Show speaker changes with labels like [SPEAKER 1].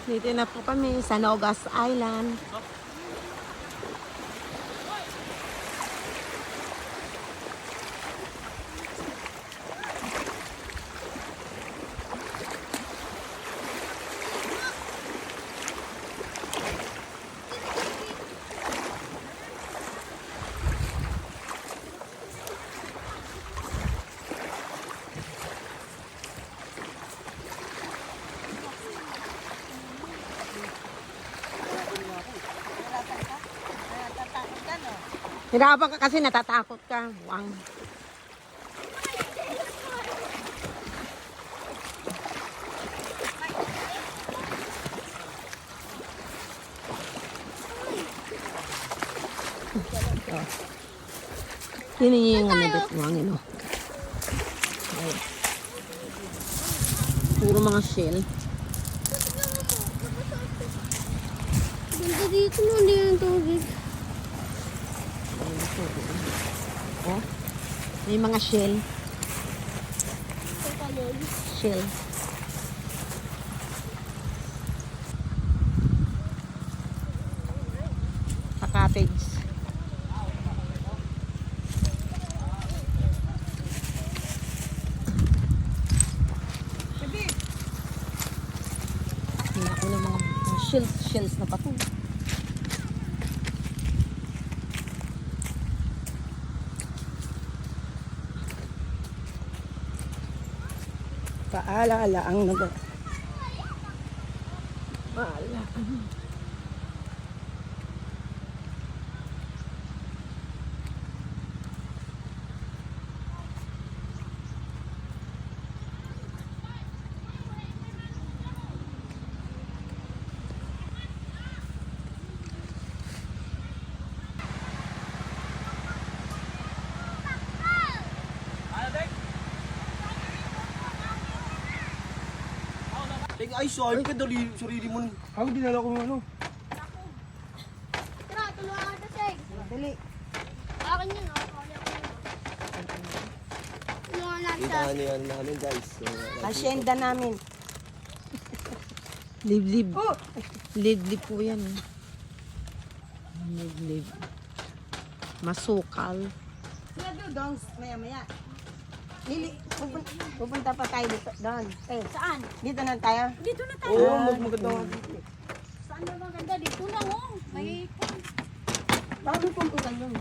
[SPEAKER 1] Dito na po kami sa Nogas Island. Hirapan ka kasi natatakot ka. Wang. Yun yung ano dito mga ano. Puro mga shell.
[SPEAKER 2] Ganda dito mo, hindi yung tubig.
[SPEAKER 1] Oh, may mga shell. Shell. Sa cottage. Hindi ako ng mga shells na pato. Paalaala ang paala.
[SPEAKER 3] Ay, sorry ka, sarili mo. Ako dinala ko ano.
[SPEAKER 2] Tara, tulungan ka, Seg.
[SPEAKER 1] Dali.
[SPEAKER 2] Akin yun, oh. Tulungan natin sa...
[SPEAKER 3] Itahan yan namin, guys.
[SPEAKER 1] Hacienda namin. Liblib. Liblib po yan. Liblib. Masukal. Sila doon, maya-maya. Lili, pupunta pa tayo dito, doon. Eh,
[SPEAKER 2] Saan?
[SPEAKER 1] dito na tayo.
[SPEAKER 2] Dito na tayo.
[SPEAKER 3] Oo, maganda.
[SPEAKER 2] Saan na maganda? Dito na, oh. May...
[SPEAKER 1] Bakit pupunta yun?